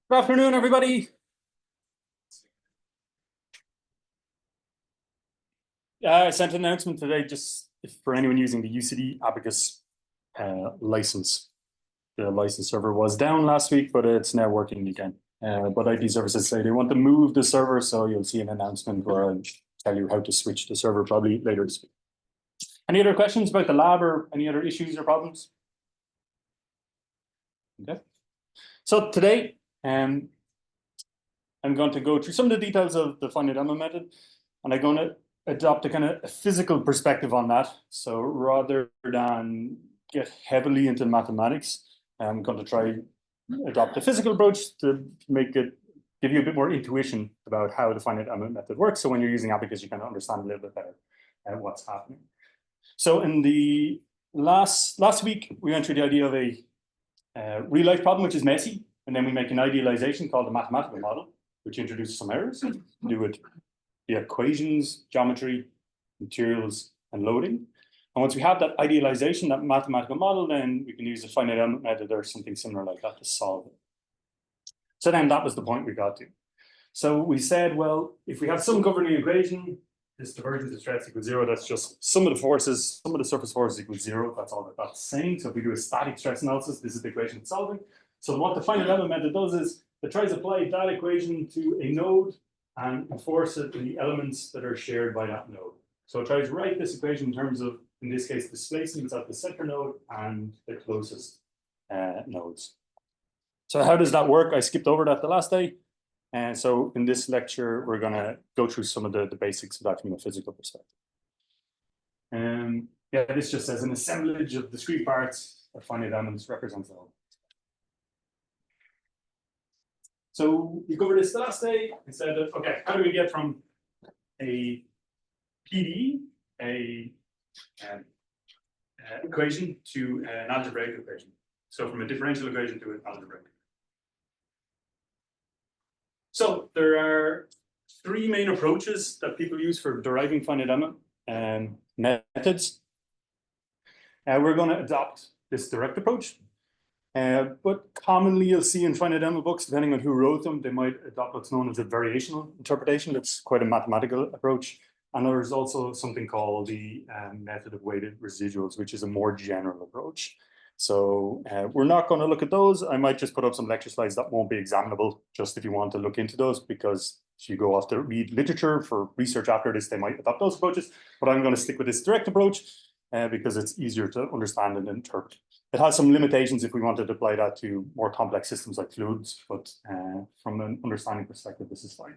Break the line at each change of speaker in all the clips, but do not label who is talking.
Good afternoon, everybody. I sent an announcement today just for anyone using the UCD Abacus license. The license server was down last week, but it's now working again. But IT services say they want to move the server, so you'll see an announcement where I'll tell you how to switch the server probably later this week. Any other questions about the lab or any other issues or problems? Okay. So today, I'm going to go through some of the details of the finite element method, and I'm going to adopt a kind of a physical perspective on that. So rather than get heavily into mathematics, I'm going to try adopt a physical approach to make it give you a bit more intuition about how the finite element method works. So when you're using Abacus, you kind of understand a little bit better what's happening. So in the last week, we went through the idea of a real life problem, which is messy, and then we make an idealization called the mathematical model, which introduces some errors to do with the equations, geometry, materials, and loading. And once we have that idealization, that mathematical model, then we can use the finite element method or something similar like that to solve it. So then that was the point we got to. So we said, well, if we have some governing equation, this divergence of stress equals 0, that's just sum of the forces, sum of the surface forces equals 0. That's all that that's saying. So if we do a static stress analysis, this is the equation it's solving. So what the finite element method does is it tries to apply that equation to a node and enforce it in the elements that are shared by that node. So it tries to write this equation in terms of, in this case, displacements at the center node and the closest nodes. So how does that work? I skipped over that the last day. And so in this lecture, we're going to go through some of the basics of that from a physical perspective. Yeah, this just says an assemblage of discrete parts of finite elements represents the whole. So we covered this the last day and said, okay, how do we get from a PD, equation to an algebraic equation? So from a differential equation to an algebraic. So there are three main approaches that people use for deriving finite element methods. We're going to adopt this direct approach. But commonly you'll see in finite element books, depending on who wrote them, they might adopt what's known as a variational interpretation. That's quite a mathematical approach. And there's also something called the method of weighted residuals, which is a more general approach. So we're not going to look at those. I might just put up some lecture slides that won't be examinable, just if you want to look into those, because if you go off to read literature for research after this, they might adopt those approaches. But I'm going to stick with this direct approach because it's easier to understand and interpret. It has some limitations if we wanted to apply that to more complex systems like fluids, but from an understanding perspective, this is fine.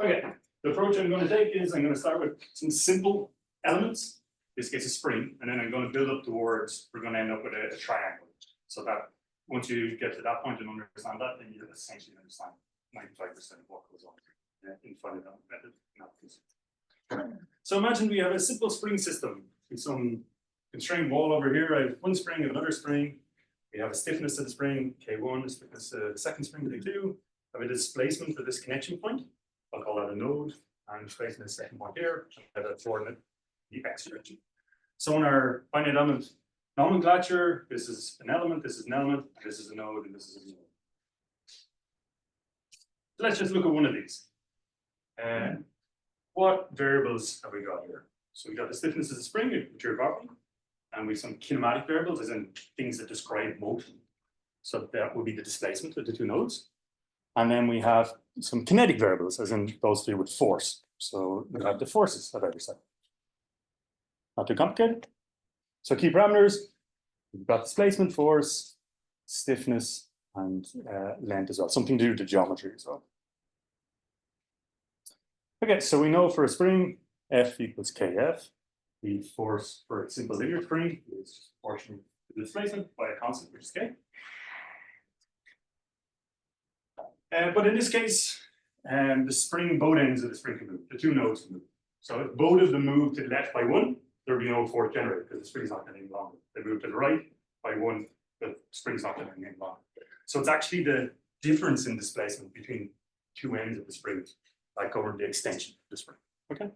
Okay, the approach I'm going to take is I'm going to start with some simple elements, in this case a spring, and then I'm going to build up towards, we're going to end up with a triangle. So that once you get to that point and understand that, then you essentially understand 95% of what goes on in finite element method. So imagine we have a simple spring system with some constrained wall over here. I have one spring and another spring. We have a stiffness of the spring, K1, a stiffness of the second spring, K2. I have a displacement for this connection point. I'll call that a node, and displacement is the second point here. I have a coordinate, the x direction. So in our finite element nomenclature, this is an element, this is an element, this is a node, and this is a node. So let's just look at one of these. What variables have we got here? So we got the stiffness of the spring, material property, and we have some kinematic variables, as in things that describe motion. So that would be the displacement of the two nodes. And then we have some kinetic variables, as in those to do with force. So we have the forces at every side. Not too complicated. So key parameters, we've got displacement, force, stiffness, and length as well. Something to do with the geometry as well. Okay, so we know for a spring, F equals KF. the force for a simple linear spring is proportional to the displacement by a constant, which is k. But in this case, the spring, both ends of the spring can move, the two nodes can move. So if both of them move to the left by 1, there'll be no force generated because the spring's not getting any longer. They move to the right by 1, the spring's not getting any longer. So it's actually the difference in displacement between two ends of the spring that govern the extension of the spring. Okay.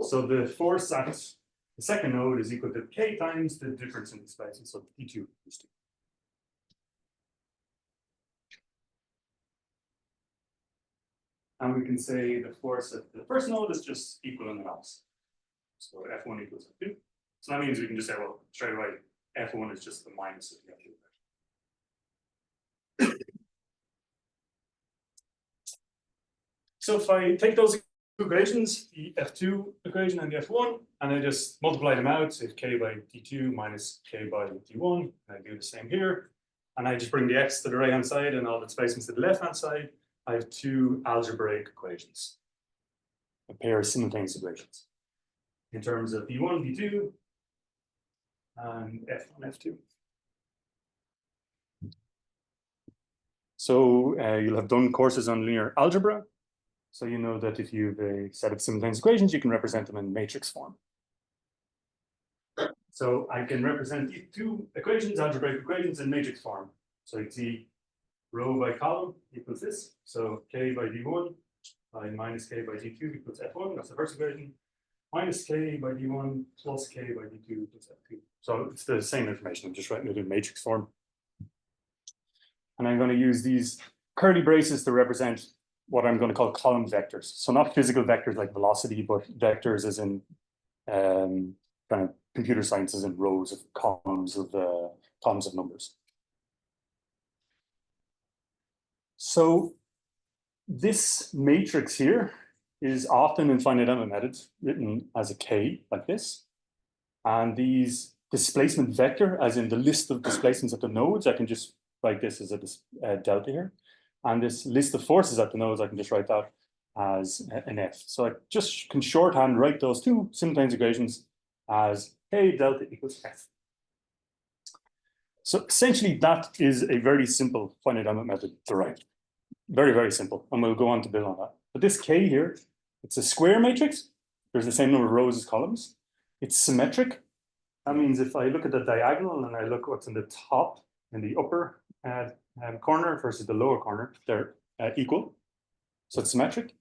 So the force at the second node is equal to k times the difference in displacement. So d2 is 2. And we can say the force at the first node is just equal in the mass. So F1 equals F2. So that means we can just say, well, straight away, F1 is just the minus of the F2. So if I take those equations, the F2 equation and the F1, and I just multiply them out, so k by d2 minus k by d1, and I do the same here, and I just bring the x to the right-hand side and all the displacements to the left-hand side, I have two algebraic equations, a pair of simultaneous equations, in terms of d1, d2, and f1, f2. So you'll have done courses on linear algebra. So you know that if you have a set of simultaneous equations, you can represent them in matrix form. So I can represent these two equations, algebraic equations, in matrix form. So you see row by column equals this. So k by d1 by minus k by d2 equals f1. That's the first equation. Minus k by d1 plus k by d2 equals f2. So it's the same information. I'm just writing it in matrix form. And I'm going to use these curly braces to represent what I'm going to call column vectors. So not physical vectors like velocity, but vectors as in kind of computer science as in rows of columns of numbers. So this matrix here is often in finite element methods written as a k like this. And these displacement vector, as in the list of displacements at the nodes, I can just write this as a delta here. And this list of forces at the nodes, I can just write that as an F. So I just can shorthand write those two simultaneous equations as k delta equals F. So essentially, that is a very simple finite element method to write. Very, very simple. And we'll go on to build on that. But this k here, it's a square matrix. There's the same number of rows as columns. It's symmetric. That means if I look at the diagonal and I look what's in the top, in the upper corner versus the lower corner, they're equal. So it's symmetric.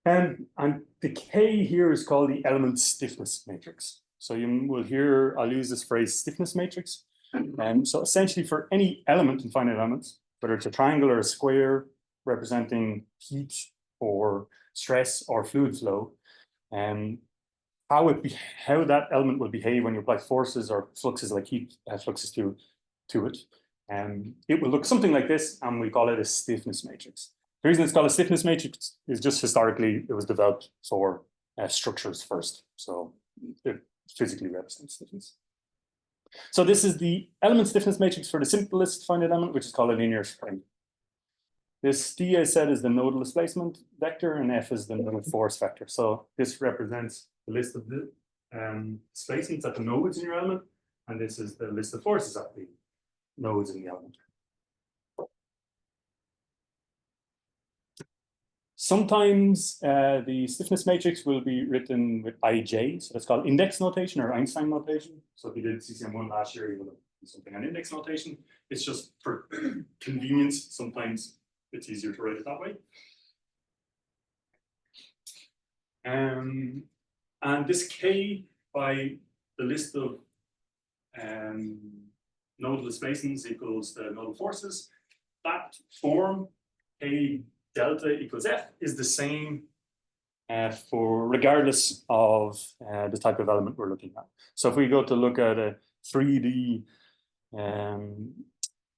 And the k here is called the element stiffness matrix. So you will hear, I'll use this phrase stiffness matrix. So essentially for any element in finite elements, whether it's a triangle or a square representing heat or stress or fluid flow, how that element will behave when you apply forces or fluxes like heat fluxes to it. It will look something like this, and we call it a stiffness matrix. The reason it's called a stiffness matrix is just historically it was developed for structures first. So it physically represents stiffness. So this is the element stiffness matrix for the simplest finite element, which is called a linear spring. This D, I said, is the nodal displacement vector, and F is the nodal force vector. So this represents the list of the displacements at the nodes in your element, and this is the list of forces at the nodes in the element. Sometimes the stiffness matrix will be written with IJ, so that's called index notation or Einstein notation. So if you did CCM1 last year, you would have done something on index notation. It's just for convenience. Sometimes it's easier to write it that way. And this K by the list of nodal displacements equals the nodal forces. That form, K delta equals F, is the same for regardless of the type of element we're looking at. So if we go to look at a 3D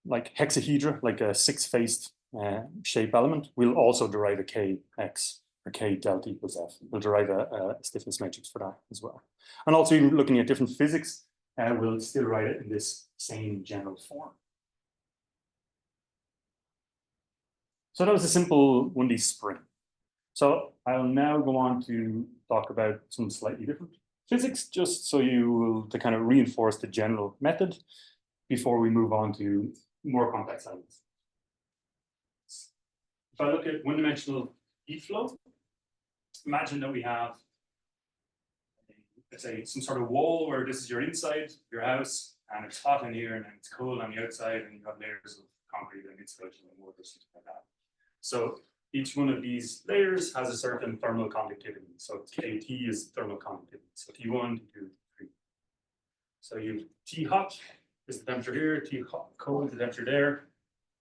like hexahedra, like a six-faced shape element, we'll also derive a Kx or K delta equals F. We'll derive a stiffness matrix for that as well. And also even looking at different physics, we'll still write it in this same general form. So that was a simple 1D spring. So I'll now go on to talk about some slightly different physics, just so you will to kind of reinforce the general method before we move on to more complex elements. If I look at one-dimensional heat flow, imagine that we have, let's say, some sort of wall where this is your inside, your house, and it's hot in here and it's cold on the outside, and you have layers of concrete and insulation and wood or something like that. So each one of these layers has a certain thermal conductivity. So KT is thermal conductivity. So T1, T2, T3. So you T hot is the temperature here, T hot, cold is the temperature there,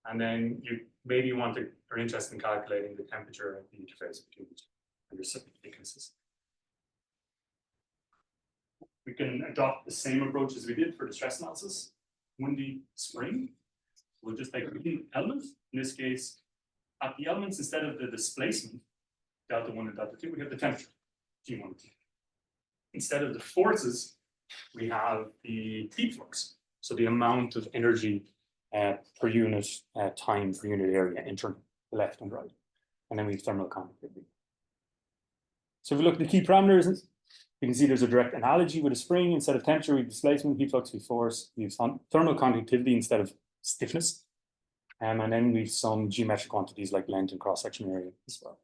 and then you maybe are interested in calculating the temperature at the interface between the two and your certain thicknesses. We can adopt the same approach as we did for the stress analysis. Windy spring, we'll just take the element. In this case, at the elements, instead of the displacement, delta 1 and delta 2, we have the temperature, T1 and T2. Instead of the forces, we have the heat flux, so the amount of energy per unit time per unit area entering the left and right. And then we have thermal conductivity. So if we look at the key parameters, you can see there's a direct analogy with a spring. Instead of temperature, we have displacement, heat flux, we have force, we have thermal conductivity instead of stiffness. And then we have some geometric quantities like length and cross-section area as well.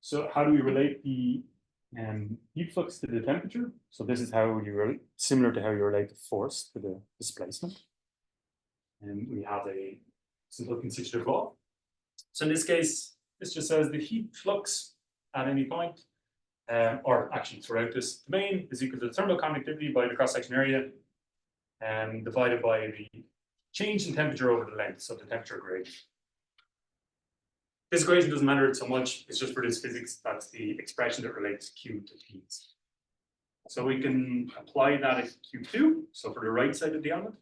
So how do we relate the heat flux to the temperature? So this is how you relate, similar to how you relate the force to the displacement. And we have a simple constitutive law. So in this case, this just says the heat flux at any point, or actually throughout this domain, is equal to the thermal conductivity by the cross-section area, divided by the change in temperature over the length, so the temperature gradient. This equation doesn't matter so much, it's just for this physics, that's the expression that relates Q to T. So we can apply that at Q2, so for the right side of the element,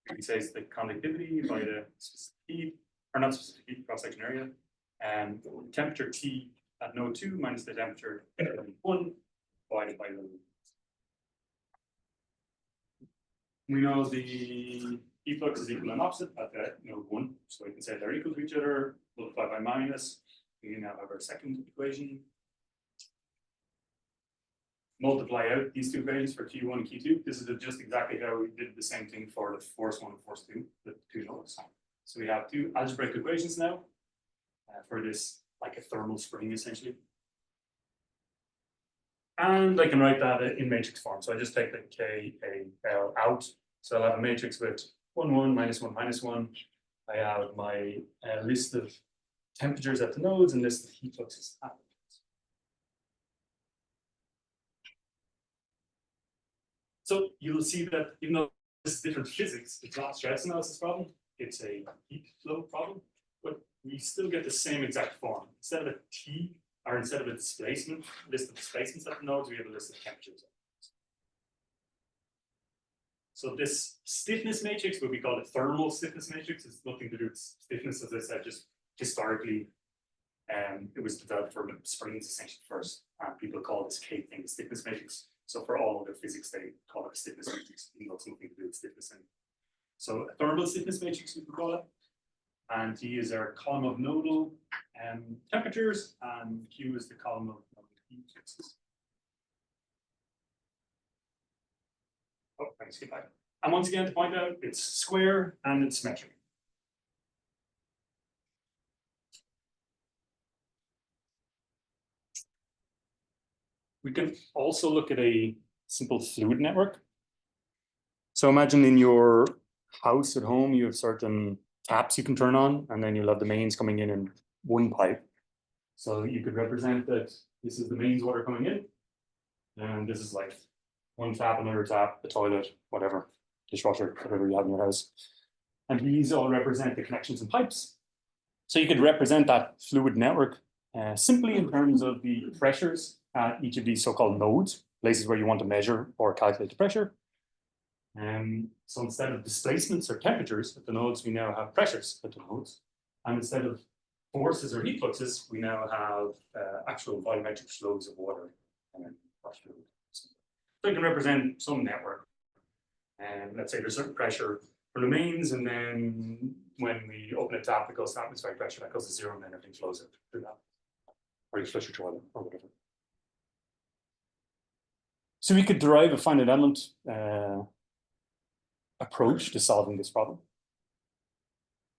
we can say it's the conductivity by the specific heat, or not specific heat, cross-section area, and temperature T at node 2 minus the temperature at node 1 divided by the. We know the heat flux is equal and opposite at node 1, so we can say they're equal to each other, multiply by minus. We now have our second equation. Multiply out these two values for Q1 and Q2. This is just exactly how we did the same thing for the force 1 and force 2, the two nodes. So we have two algebraic equations now for this, like a thermal spring essentially. And I can write that in matrix form. So I just take the K, A, L out. So I'll have a matrix with 1, 1, minus 1, minus 1. I have my list of temperatures at the nodes and list of heat fluxes at the nodes. So you'll see that even though this is different physics, it's not a stress analysis problem, it's a heat flow problem, but we still get the same exact form. Instead of a T, or instead of a displacement, list of displacements at the nodes, we have a list of temperatures. So this stiffness matrix, what we call a thermal stiffness matrix, is nothing to do with stiffness, as I said, just historically, it was developed for springs essentially first. People call this K thing the stiffness matrix. So for all other physics, they call it a stiffness matrix, even though it's nothing to do with stiffness anymore. So a thermal stiffness matrix, we can call it. And T is our column of nodal temperatures, and Q is the column of nodal heat fluxes. Oh, I skip back. And once again, to point out, it's square and it's symmetric. We can also look at a simple fluid network. So imagine in your house at home, you have certain taps you can turn on, and then you'll have the mains coming in one pipe. So you could represent that this is the mains water coming in, and this is like one tap, another tap, the toilet, whatever, dishwasher, whatever you have in your house. And these all represent the connections and pipes. So you could represent that fluid network simply in terms of the pressures at each of these so-called nodes, places where you want to measure or calculate the pressure. So instead of displacements or temperatures at the nodes, we now have pressures at the nodes. And instead of forces or heat fluxes, we now have actual volumetric flows of water. So you can represent some network. And let's say there's a certain pressure for the mains, and then when we open a tap, it goes to atmospheric pressure, that goes to zero, and then everything flows out through that. Or you flush your toilet or whatever. So we could derive a finite element approach to solving this problem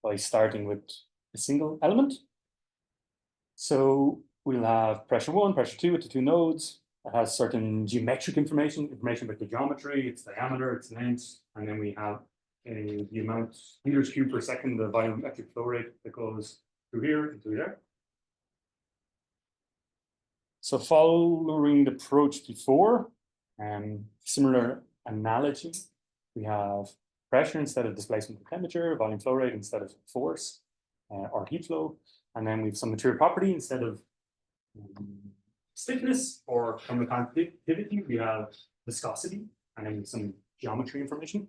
by starting with a single element. So we'll have pressure 1, pressure 2 with the two nodes. It has certain geometric information about the geometry, its diameter, its length, and then we have the amount meters cubed per second, the volumetric flow rate that goes through here and through there. So following the approach before, similar analogy, we have pressure instead of displacement and temperature, volume flow rate instead of force or heat flow, and then we have some material property instead of stiffness or thermal conductivity, we have viscosity, and then some geometry information.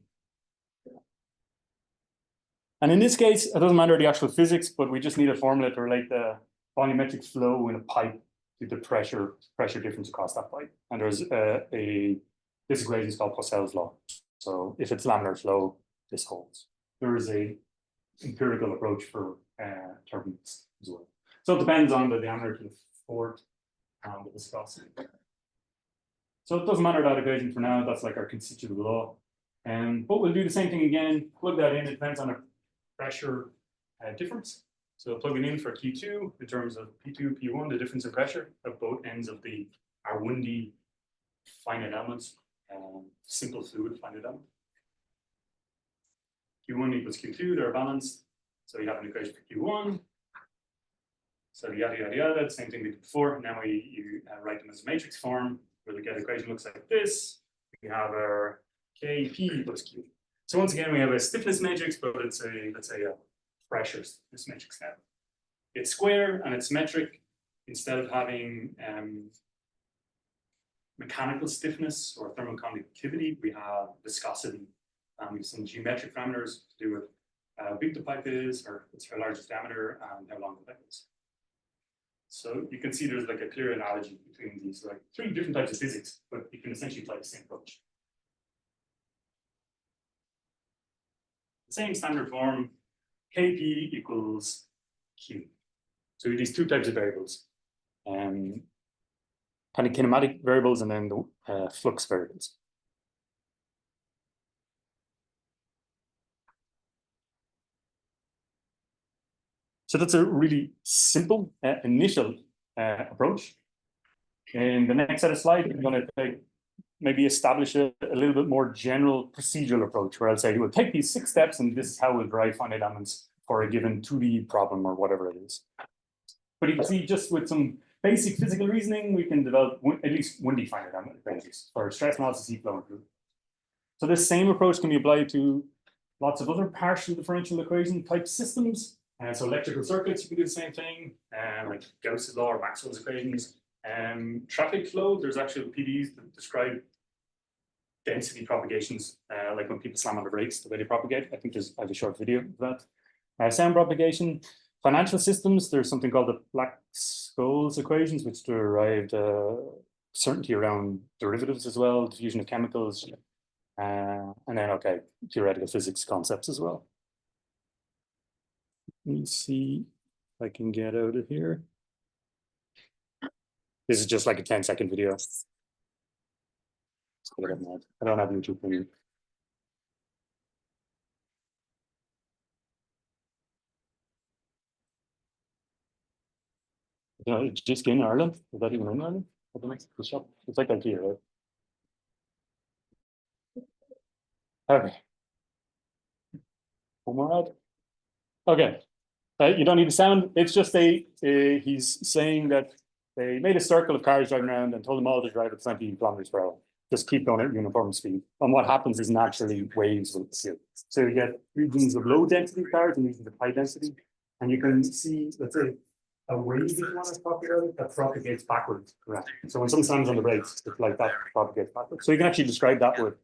And in this case, it doesn't matter the actual physics, but we just need a formula to relate the volumetric flow in a pipe to the pressure difference across that pipe. And there's this equation is called Poiseuille's law. So if it's laminar flow, this holds. There is a empirical approach for turbines as well. So it depends on the diameter to the port and the viscosity. So it doesn't matter that equation for now. That's like our constitutive law. But we'll do the same thing again. Plug that in. It depends on our pressure difference. So plug it in for Q2 in terms of P2, P1, the difference in pressure at both ends of our 1D finite elements, simple fluid finite element. Q1 equals Q2, they're balanced. So you have an equation for Q1. So yada, yada, yada, the same thing we did before. Now you write them as a matrix form, where the get equation looks like this. We have our Kp equals Q. So once again, we have a stiffness matrix, but it's let's say a pressure stiffness matrix now. It's square and it's symmetric. Instead of having mechanical stiffness or thermal conductivity, we have viscosity. We have some geometric parameters to do with how big the pipe is, or what's our largest diameter, and how long the pipe is. So you can see there's like a clear analogy between these like three different types of physics, but you can essentially apply the same approach. The same standard form, Kp equals Q. So these two types of variables, kind of kinematic variables and then the flux variables. So that's a really simple initial approach. In the next set of slides, I'm going to maybe establish a little bit more general procedural approach where I'll say, we'll take these 6 steps and this is how we'll derive finite elements for a given 2D problem or whatever it is. But you can see just with some basic physical reasoning, we can develop at least 1D finite element equations for stress analysis, heat flow, and fluid. So this same approach can be applied to lots of other partial differential equation type systems. So electrical circuits, you can do the same thing, like Gauss's law or Maxwell's equations. Traffic flow, there's actually PDEs that describe density propagations, like when people slam on the brakes, the way they propagate. I think I have a short video of that. Sound propagation. Financial systems, there's something called the Black-Scholes equations, which derived certainty around derivatives as well, diffusion of chemicals, and then, theoretical physics concepts as well. Let me see if I can get out of here. This is just like a 10-second video. I don't have YouTube for you. It's just in Ireland. Is that even in Ireland? It's like that here, right? Okay. One more ad. Okay. You don't need the sound. It's just he's saying that they made a circle of cars driving around and told them all to drive at 20 kilometers per hour. Just keep going at uniform speed. And what happens is naturally waves will appear. So you get regions of low density cars and regions of high density. And you can see, let's say, a wave, if you want to talk about it, that propagates backwards. Correct. So when someone slams on the brakes, it's like that propagates backwards. So you can actually describe that with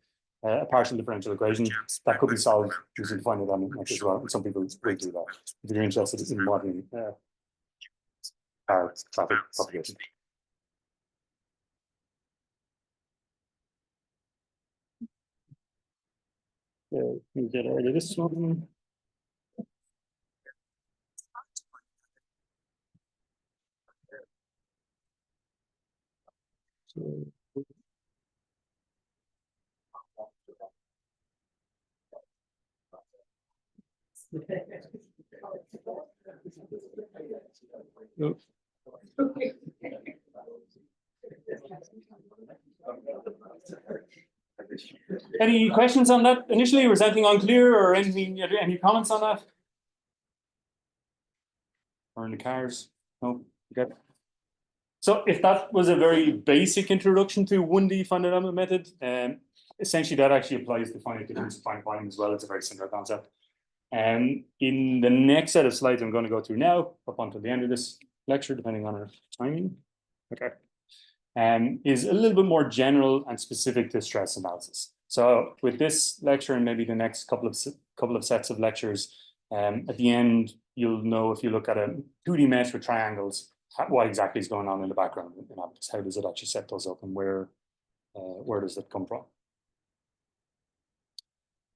a partial differential equation that could be solved using finite element as well. Some people will do that if you're interested in modeling car traffic propagation. let me get out of this one. Nope. Any questions on that initially? Was anything unclear or anything? Any comments on that? Or in the cars? No. Okay. So if that was a very basic introduction to 1D finite element method, essentially that actually applies to finite difference and finite volume as well. It's a very similar concept. In the next set of slides I'm going to go through now, up until the end of this lecture, depending on our timing, okay, is a little bit more general and specific to stress analysis. So with this lecture and maybe the next couple of sets of lectures, at the end, you'll know if you look at a 2D mesh with triangles, what exactly is going on in the background in optics. How does it actually set those up, and where does it come from?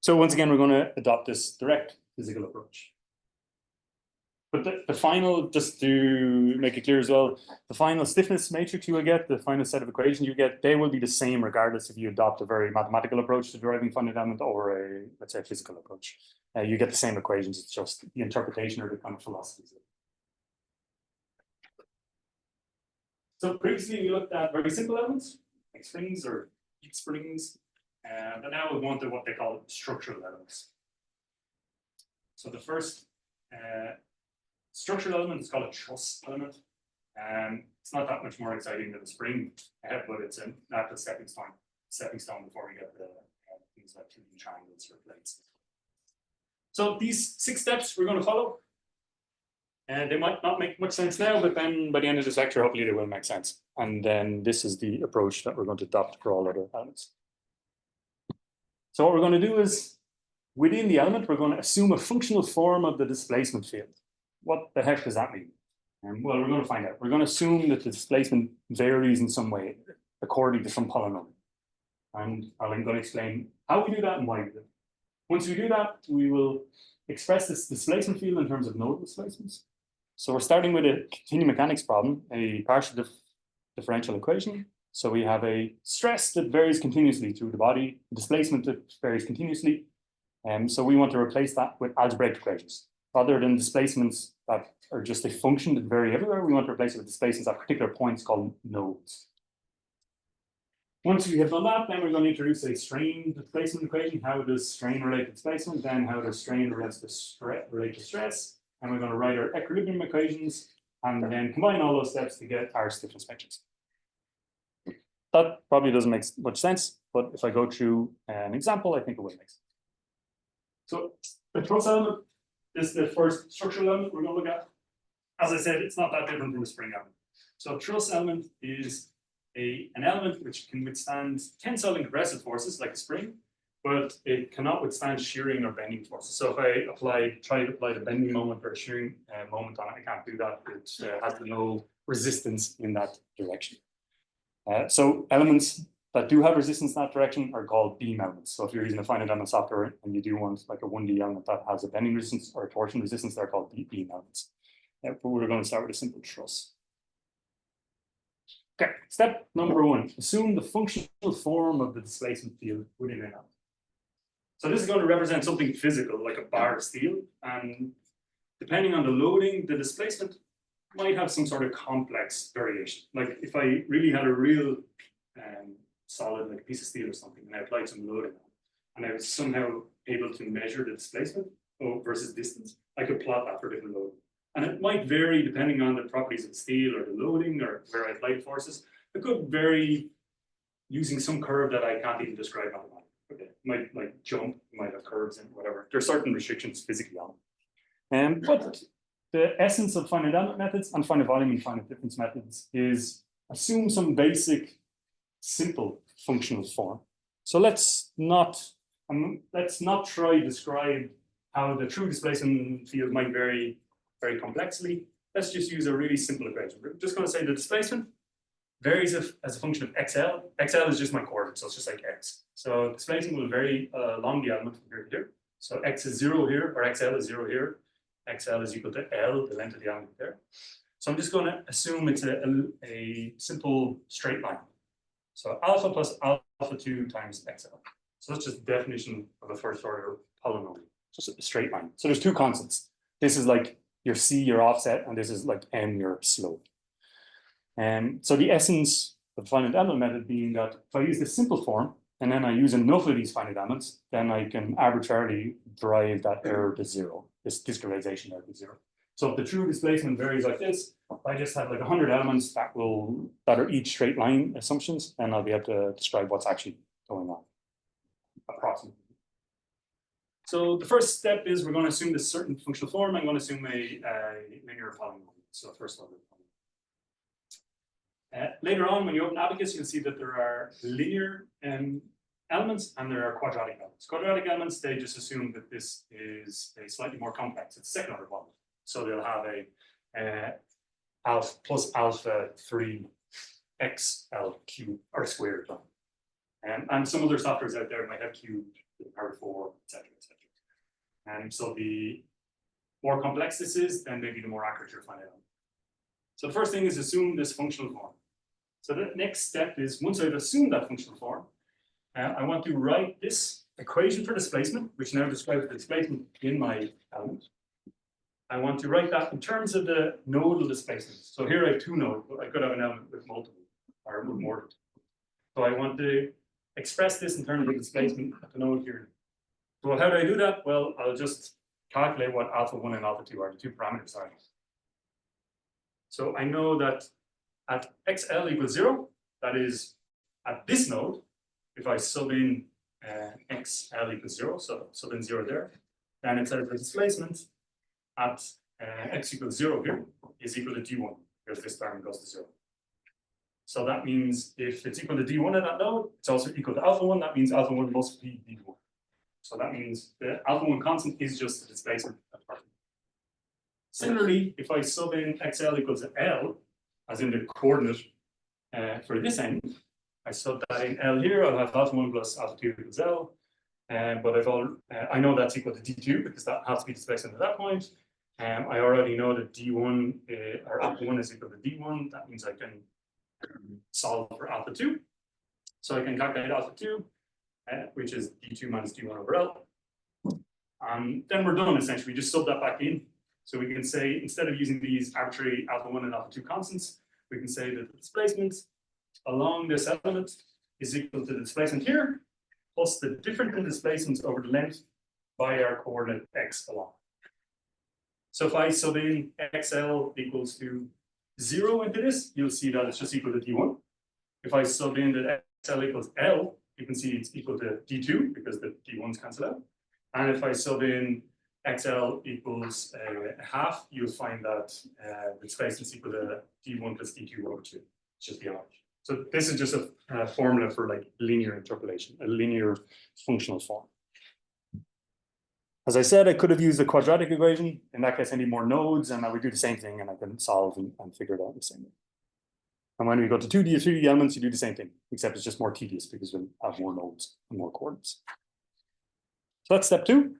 So once again, we're going to adopt this direct physical approach. But the final, just to make it clear as well, the final stiffness matrix you will get, the final set of equations you get, they will be the same regardless if you adopt a very mathematical approach to deriving finite element or a, let's say, physical approach. You get the same equations, it's just the interpretation or the kind of philosophies. So previously we looked at very simple elements, like springs or heat springs, but now we want to what they call structural elements. So the first structural element is called a truss element. It's not that much more exciting than a spring, but it's a natural stepping stone before we get the things like 2D triangles or plates. So these 6 steps we're going to follow. And they might not make much sense now, but then by the end of this lecture, hopefully they will make sense. And then this is the approach that we're going to adopt for all other elements. So what we're going to do is, within the element, we're going to assume a functional form of the displacement field. What the heck does that mean? Well, we're going to find out. We're going to assume that the displacement varies in some way according to some polynomial. And I'm going to explain how we do that and why we do it. Once we do that, we will express this displacement field in terms of nodal displacements. So we're starting with a continuum mechanics problem, a partial differential equation. So we have a stress that varies continuously through the body, a displacement that varies continuously. So we want to replace that with algebraic equations. Rather than displacements that are just a function that vary everywhere, we want to replace it with displacements at particular points called nodes. Once we have done that, then we're going to introduce a strain displacement equation. How does strain relate to displacement? Then how does strain relate to stress? And we're going to write our equilibrium equations and then combine all those steps to get our stiffness matrix. That probably doesn't make much sense, but if I go through an example, I think it will make sense. So the truss element is the first structural element we're going to look at. As I said, it's not that different from a spring element. So truss element is an element which can withstand tensile and compressive forces like a spring, but it cannot withstand shearing or bending forces. So if I try to apply the bending moment or a shearing moment on it, I can't do that. It has no resistance in that direction. So elements that do have resistance in that direction are called beam elements. So if you're using a finite element software and you do want like a 1D element that has a bending resistance or a torsion resistance, they're called beam elements. But we're going to start with a simple truss. Okay, step number 1, assume the functional form of the displacement field within an element. So this is going to represent something physical, like a bar of steel, and depending on the loading, the displacement might have some sort of complex variation. Like if I really had a real solid, like a piece of steel or something, and I applied some loading on it, and I was somehow able to measure the displacement versus distance, I could plot that for different loading. And it might vary depending on the properties of the steel or the loading or where I applied forces. It could vary using some curve that I can't even describe mathematically. Okay, it might like jump, it might have curves and whatever. There are certain restrictions physically on it. But the essence of finite element methods and finite volume and finite difference methods is assume some basic, simple functional form. So let's not try to describe how the true displacement field might vary very complexly. Let's just use a really simple equation. We're just going to say the displacement varies as a function of XL. XL is just my coordinate, so it's just like X. So displacement will vary along the element from here to here. So X is 0 here, or XL is 0 here. XL is equal to L, the length of the element there. So I'm just going to assume it's a simple straight line. So alpha plus alpha 2 times XL. So that's just the definition of a first order polynomial, just a straight line. So there's two constants. This is like your C, your offset, and this is like M, your slope. And so the essence of the finite element method being that if I use the simple form, and then I use enough of these finite elements, then I can arbitrarily drive that error to 0, this discretization error to 0. So if the true displacement varies like this, I just have like 100 elements that are each straight line assumptions, and I'll be able to describe what's actually going on, approximately. So the first step is we're going to assume this certain functional form. I'm going to assume a linear polynomial. So first order polynomial. Later on, when you open Abacus, you'll see that there are linear elements and there are quadratic elements. Quadratic elements, they just assume that this is a slightly more complex. It's second order polynomial. So they'll have a alpha plus alpha 3 XL cubed or squared. And some other softwares out there might have cubed, power 4, etc., etc. And so the more complex this is, then maybe the more accurate you'll find out. So the first thing is assume this functional form. So the next step is, once I've assumed that functional form, I want to write this equation for displacement, which now describes the displacement in my element. I want to write that in terms of the nodal displacement. So here I have 2 nodes, but I could have an element with multiple or with more. So I want to express this in terms of displacement at the node here. So how do I do that? Well, I'll just calculate what alpha 1 and alpha 2 are, the 2 parameters are. So I know that at XL equals 0, that is at this node, if I sub in XL equals 0, so sub in 0 there, then instead of the displacement at X equals 0 here is equal to D1, because this term goes to 0. So that means if it's equal to D1 at that node, it's also equal to alpha 1. That means alpha 1 must be D1. So that means the alpha 1 constant is just the displacement at the part. Similarly, if I sub in XL equals L, as in the coordinate for this end, I sub that in L here, I'll have alpha 1 plus alpha 2 equals L. But I know that's equal to D2 because that has to be displacement at that point. I already know that D1 or alpha 1 is equal to D1. That means I can solve for alpha 2. So I can calculate alpha 2, which is D2 minus D1 over L. Then we're done essentially. We just sub that back in. So we can say, instead of using these arbitrary alpha 1 and alpha 2 constants, we can say that the displacement along this element is equal to the displacement here, plus the difference in displacements over the length by our coordinate x along. So if I sub in XL equals to 0 into this, you'll see that it's just equal to D1. If I sub in that XL equals L, you can see it's equal to D2 because the D1s cancel out. And if I sub in XL equals a half, you'll find that the displacement is equal to D1 plus D2 over 2. It's just the average. So this is just a formula for like linear interpolation, a linear functional form. As I said, I could have used a quadratic equation. In that case, I need more nodes, and I would do the same thing, and I can solve and figure it out in the same way. And when we go to 2D or 3D elements, you do the same thing, except it's just more tedious because we'll have more nodes and more coordinates. So that's step 2.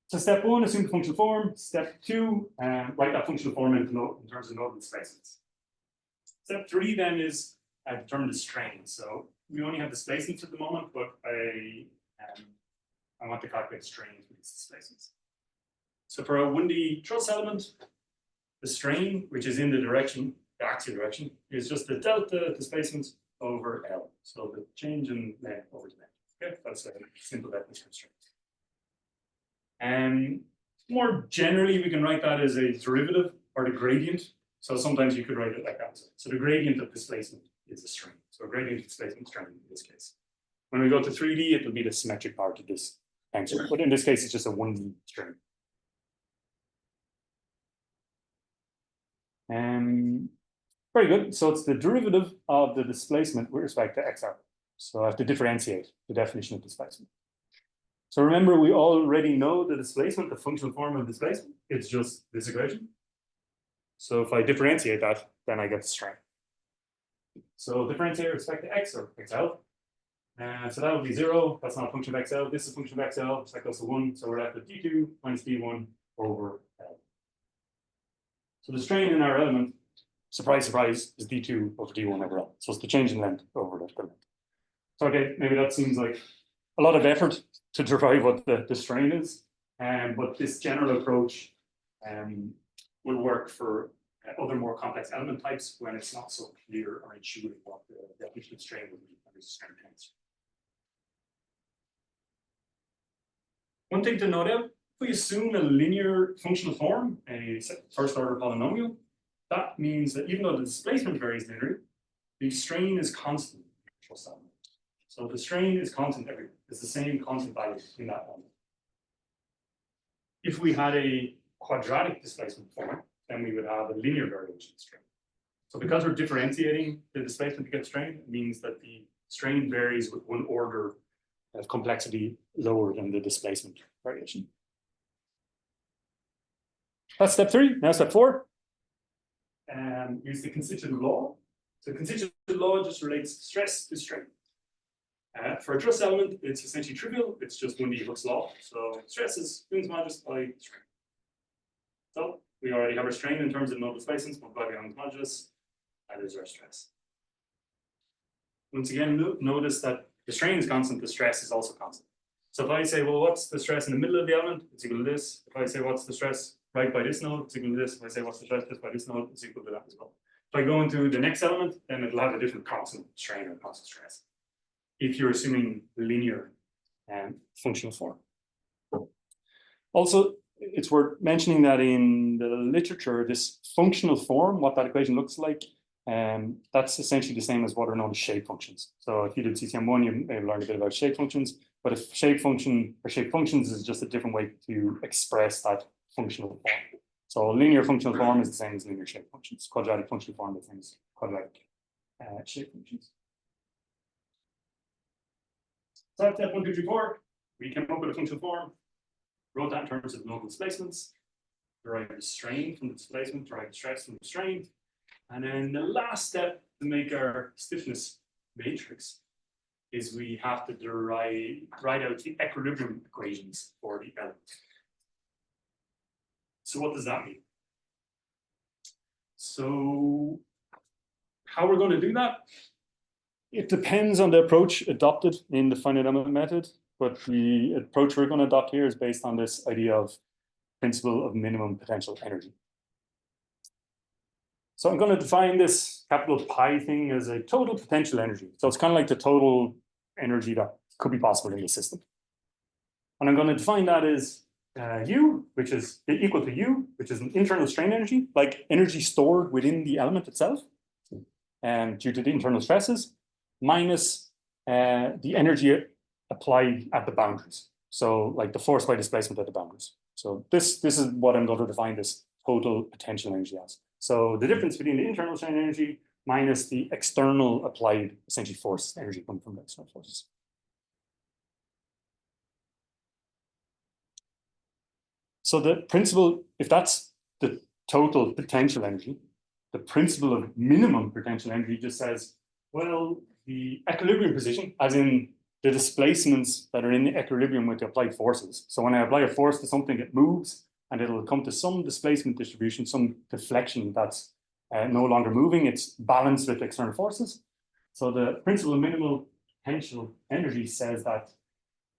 So step 1, assume the functional form. Step 2, write that functional form in terms of nodal displacements. Step 3 then is determine the strain. So we only have displacements at the moment, but I want to calculate strain for these displacements. So for a 1D truss element, the strain, which is in the direction, the axial direction, is just the delta displacement over L. So the change in length over the length. Okay, that's a simple definition of strain. And more generally, we can write that as a derivative or the gradient. So sometimes you could write it like that. So the gradient of displacement is a strain. So a gradient of displacement strain in this case. When we go to 3D, it will be the symmetric part of this tensor. But in this case, it's just a 1D strain. Very good. So it's the derivative of the displacement with respect to XR. So I have to differentiate the definition of displacement. So remember, we already know the displacement, the functional form of displacement. It's just this equation. So if I differentiate that, then I get the strain. So differentiate with respect to x or xl. So that would be 0. That's not a function of xl. This is a function of xl. So that goes to 1. So we're left with d2 minus d1 over l. So the strain in our element, surprise, surprise, is d2 over d1 over l. So it's the change in length over the length. So okay, maybe that seems like a lot of effort to derive what the strain is, but this general approach will work for other more complex element types when it's not so clear or intuitive what the definition of strain would be under the strain tensor. One thing to note out, if we assume a linear functional form, a first order polynomial, that means that even though the displacement varies linearly, the strain is constant. So the strain is constant everywhere. It's the same constant value in that element. If we had a quadratic displacement form, then we would have a linear variation strain. So because we're differentiating the displacement to get strain, it means that the strain varies with one order of complexity lower than the displacement variation. That's step 3. Now step 4. Use the constitutive law. So constitutive law just relates stress to strain. For a truss element, it's essentially trivial. It's just 1D Hooke's law. So stress is Newton's modulus by strain. So we already have our strain in terms of node displacements multiplied by Newton's modulus. That is our stress. Once again, notice that the strain is constant, the stress is also constant. So if I say, well, what's the stress in the middle of the element? It's equal to this. If I say, what's the stress right by this node? It's equal to this. If I say, what's the stress just by this node? It's equal to that as well. If I go into the next element, then it'll have a different constant strain or constant stress, if you're assuming linear functional form. Also, it's worth mentioning that in the literature, this functional form, what that equation looks like, that's essentially the same as what are known as shape functions. So if you did CCM1, you may have learned a bit about shape functions, but if shape function or shape functions is just a different way to express that functional form. So linear functional form is the same as linear shape functions. Quadratic functional form is the same as quadratic shape functions. So that's step 1, 2, 3, 4. We came up with a functional form, wrote that in terms of nodal displacements, derived the strain from the displacement, derived the stress from the strain. And then the last step to make our stiffness matrix is we have to write out the equilibrium equations for the element. So what does that mean? So how we're going to do that? It depends on the approach adopted in the finite element method, but the approach we're going to adopt here is based on this idea of principle of minimum potential energy. So I'm going to define this capital Pi thing as a total potential energy. So it's kind of like the total energy that could be possible in the system. And I'm going to define that as U, which is equal to U, which is an internal strain energy, like energy stored within the element itself, due to the internal stresses, minus the energy applied at the boundaries. So like the force by displacement at the boundaries. So this is what I'm going to define this total potential energy as. So the difference between the internal strain energy minus the external applied, essentially force energy coming from the external forces. So the principle, if that's the total potential energy, the principle of minimum potential energy just says, well, the equilibrium position, as in the displacements that are in the equilibrium with the applied forces. So when I apply a force to something, it moves, and it'll come to some displacement distribution, some deflection that's no longer moving. It's balanced with external forces. So the principle of minimal potential energy says that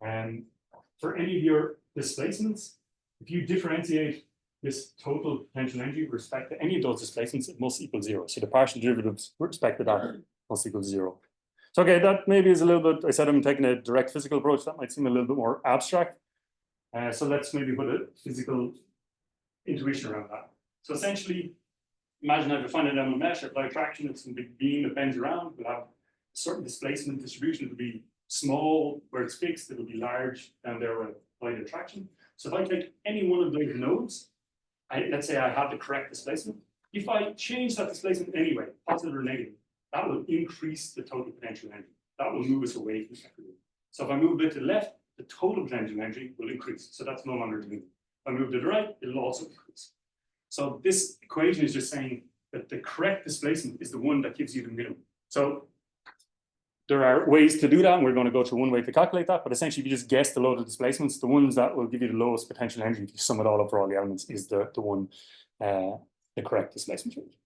for any of your displacements, if you differentiate this total potential energy with respect to any of those displacements, it must equal 0. So the partial derivatives with respect to that must equal 0. So okay, that maybe is a little bit, I said I'm taking a direct physical approach. That might seem a little bit more abstract. So let's maybe put a physical intuition around that. So essentially, imagine I have a finite element mesh, apply traction, it's a big beam that bends around, we'll have a certain displacement distribution. It'll be small where it's fixed, it'll be large down there where applied attraction. So if I take any one of those nodes, let's say I have the correct displacement. If I change that displacement anyway, positive or negative, that will increase the total potential energy. That will move us away from equilibrium. So if I move a bit to the left, the total potential energy will increase. So that's no longer moving. If I move to the right, it'll also increase. So this equation is just saying that the correct displacement is the one that gives you the minimum. So there are ways to do that, and we're going to go through one way to calculate that. But essentially, if you just guess the load of displacements, the ones that will give you the lowest potential energy, if you sum it all up for all the elements, is the one, the correct displacement rate.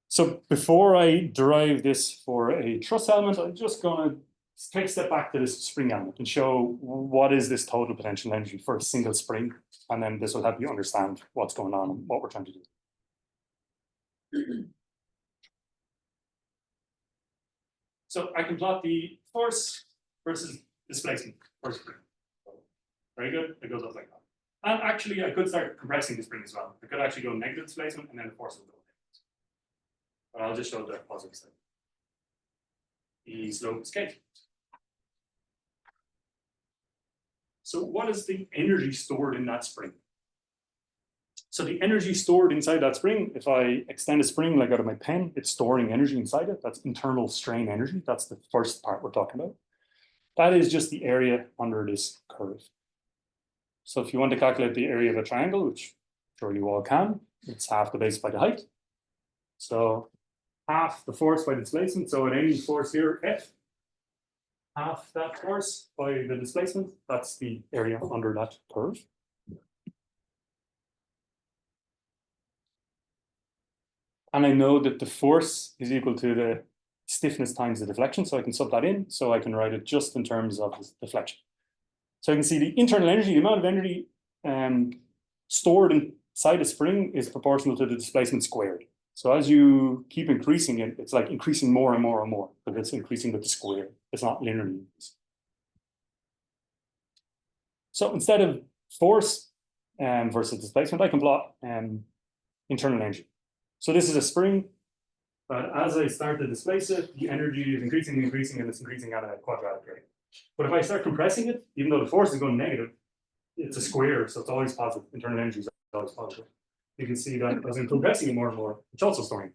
So before I derive this for a truss element, I'm just going to take a step back to this spring element and show what is this total potential energy for a single spring. And then this will help you understand what's going on and what we're trying to do. So I can plot the force versus displacement for spring. Very good. It goes up like that. And actually, I could start compressing the spring as well. I could actually go negative displacement and then the force will go negative. But I'll just show the positive side. The slope is k. So what is the energy stored in that spring? So the energy stored inside that spring, if I extend a spring like out of my pen, it's storing energy inside it. That's internal strain energy. That's the first part we're talking about. That is just the area under this curve. So if you want to calculate the area of a triangle, which sure you all can, it's half the base by the height. So half the force by the displacement. So at any force here, F, half that force by the displacement, that's the area under that curve. And I know that the force is equal to the stiffness times the deflection, so I can sub that in, so I can write it just in terms of deflection. So you can see the internal energy, the amount of energy stored inside a spring is proportional to the displacement squared. So as you keep increasing it, it's like increasing more and more and more, but it's increasing with the square. It's not linearly. So instead of force versus displacement, I can plot internal energy. So this is a spring, but as I start to displace it, the energy is increasing, and it's increasing at a quadratic rate. But if I start compressing it, even though the force is going negative, it's a square, so it's always positive. Internal energy is always positive. You can see that as I'm compressing it more and more, it's also storing.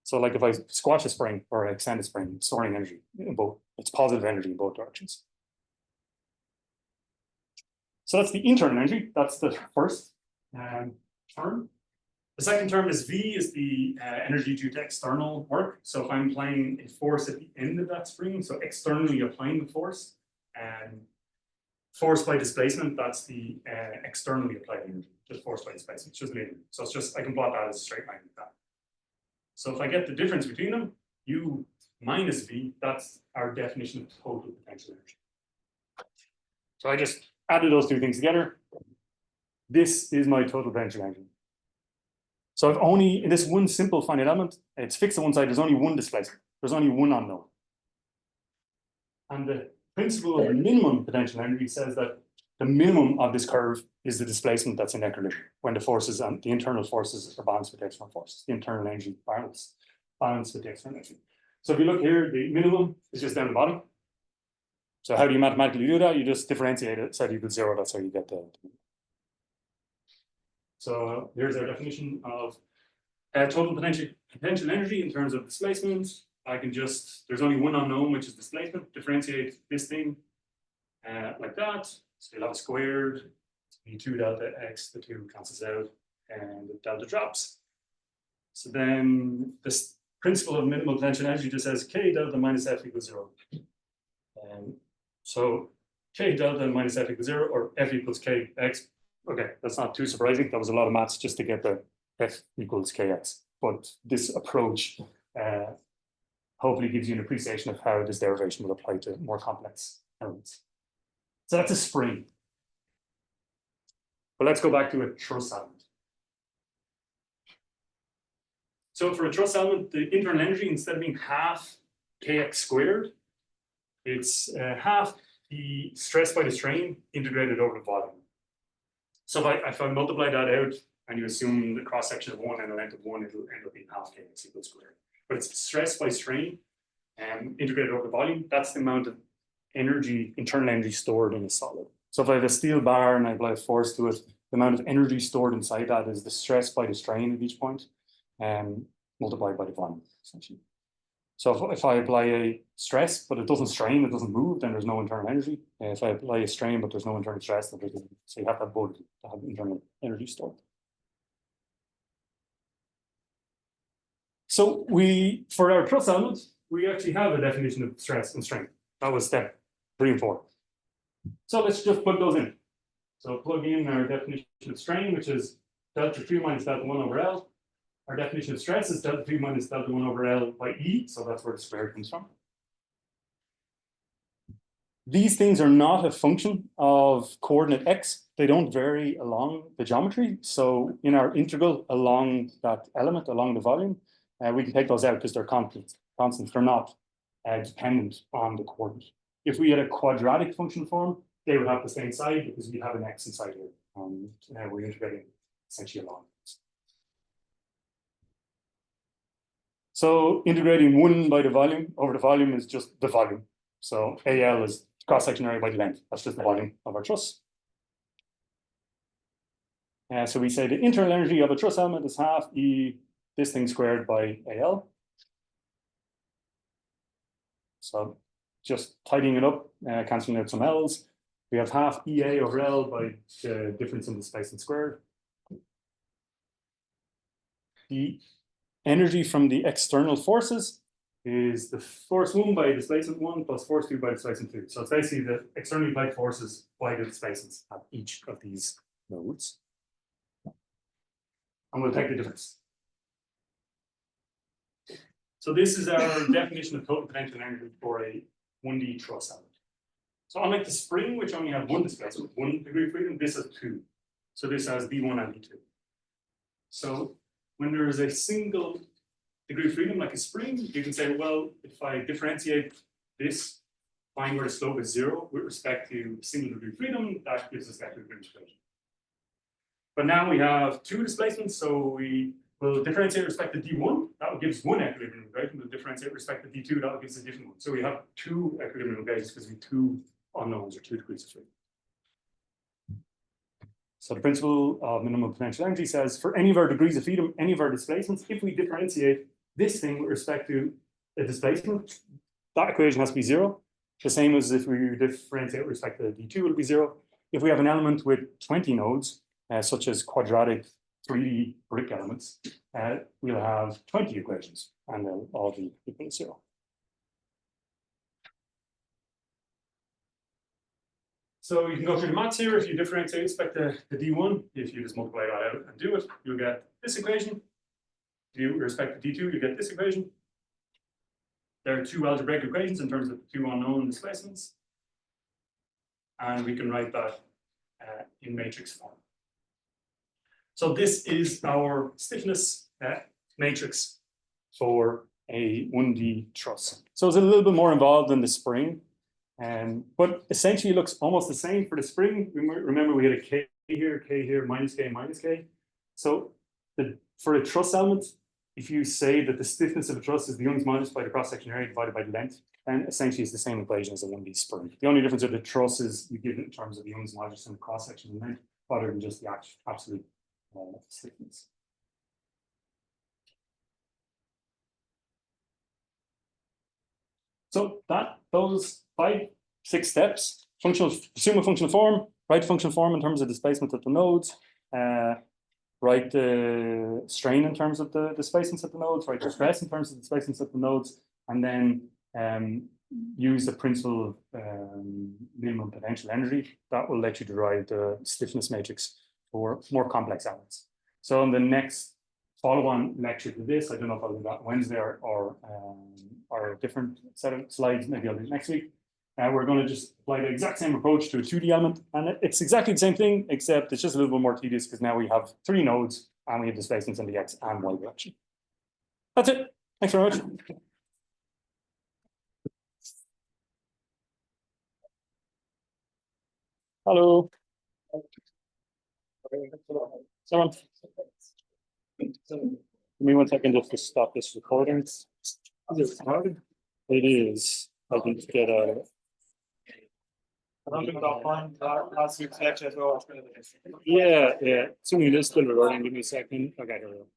So like if I squash a spring or I extend a spring, it's storing energy in both. It's positive energy in both directions. So that's the internal energy. That's the first term. The second term is V, is the energy due to external work. So if I'm applying a force at the end of that spring, so externally applying the force, force by displacement, that's the externally applied energy, just force by displacement, it's just linear. So it's just, I can plot that as a straight line like that. So if I get the difference between them, U minus V, that's our definition of total potential energy. So I just added those two things together. This is my total potential energy. So I've only, in this one simple finite element, it's fixed on one side, there's only one displacement. There's only one unknown. And the principle of the minimum potential energy says that the minimum of this curve is the displacement that's in equilibrium when the forces and the internal forces are balanced with the external forces. The internal energy balanced with the external energy. So if you look here, the minimum is just down the bottom. So how do you mathematically do that? You just differentiate it, set equals 0, that's how you get the. So here's our definition of total potential energy in terms of displacement. I can just, there's only one unknown, which is displacement, differentiate this thing like that. So you'll have squared, V2 delta x, the 2 cancels out, and the delta drops. So then this principle of minimal potential energy just says K delta minus F equals 0. So K delta minus F equals 0, or F equals Kx. Okay, that's not too surprising. That was a lot of maths just to get the F equals Kx. But this approach hopefully gives you an appreciation of how this derivation will apply to more complex elements. So that's a spring. But let's go back to a truss element. So for a truss element, the internal energy, instead of being half Kx squared, it's half the stress by the strain integrated over the volume. So if I multiply that out and you assume the cross section of 1 and the length of 1, it'll end up being half Kx equals squared. But it's stress by strain integrated over the volume. That's the amount of energy, internal energy stored in a solid. So if I have a steel bar and I apply a force to it, the amount of energy stored inside that is the stress by the strain at each point, multiplied by the volume, essentially. So if I apply a stress, but it doesn't strain, it doesn't move, then there's no internal energy. If I apply a strain, but there's no internal stress, then so you have to have both to have internal energy stored. So for our truss element, we actually have a definition of stress and strain. That was step 3 and 4. So let's just plug those in. So plug in our definition of strain, which is delta 2 minus delta 1 over L. Our definition of stress is delta 2 minus delta 1 over L by E. So that's where the square comes from. These things are not a function of coordinate x. They don't vary along the geometry. So in our integral along that element, along the volume, we can take those out because they're constants. They're not dependent on the coordinate. If we had a quadratic function form, they would have the same side because we have an x inside here. We're integrating essentially along. So integrating 1 by the volume over the volume is just the volume. So AL is cross-section area by the length. That's just the volume of our truss. So we say the internal energy of a truss element is half E this thing squared by AL. So just tidying it up, cancelling out some L's. We have half EA over L by the difference in displacement squared. The energy from the external forces is the force 1 by displacement 1 plus force 2 by displacement 2. So it's basically the externally applied forces by the displacements at each of these nodes. And we'll take the difference. So this is our definition of total potential energy for a 1D truss element. So unlike the spring, which only have 1 displacement, 1 degree of freedom, this has 2. So this has D1 and D2. So when there is a single degree of freedom, like a spring, you can say, well, if I differentiate this, find where the slope is 0 with respect to a single degree of freedom, that gives us that equilibrium equation. But now we have 2 displacements, so we will differentiate with respect to D1, that will give us 1 equilibrium equation. We'll differentiate with respect to D2, that will give us a different one. So we have 2 equilibrium equations because we have 2 unknowns or 2 degrees of freedom. So the principle of minimum potential energy says for any of our degrees of freedom, any of our displacements, if we differentiate this thing with respect to a displacement, that equation has to be 0. The same as if we differentiate with respect to D2, it will be 0. If we have an element with 20 nodes, such as quadratic 3D brick elements, we'll have 20 equations, and they'll all be equal to 0. So you can go through the maths here. If you differentiate with respect to the D1, if you just multiply that out and do it, you'll get this equation. If you respect to D2, you get this equation. There are 2 algebraic equations in terms of 2 unknown displacements. And we can write that in matrix form. So this is our stiffness matrix for a 1D truss. So it's a little bit more involved than the spring. But essentially it looks almost the same for the spring. Remember we had a K here, minus K. So for a truss element, if you say that the stiffness of a truss is the Young's modulus by the cross-section area divided by the length, then essentially it's the same equation as a 1D spring. The only difference with the truss is you give it in terms of the Young's modulus and the cross-section and length, rather than just the absolute stiffness. So those 5, 6 steps, assume a functional form, write functional form in terms of displacement at the nodes, write the strain in terms of the displacements at the nodes, write the stress in terms of the displacements at the nodes, and then use the principle of minimum potential energy. That will let you derive the stiffness matrix for more complex elements. So in the next follow-on lecture to this, I don't know if I'll do that Wednesday or a different set of slides, maybe I'll do it next week. We're going to just apply the exact same approach to a 2D element, and it's exactly the same thing, except it's just a little bit more tedious because now we have 3 nodes and we have displacements in the x and y direction. That's it. Thanks very much. Hello. Someone. Give me 1 second just to stop this recording. Is it recorded? It is. I can get a. Yeah. Assuming it is still recording, give me a second. Okay, here we go.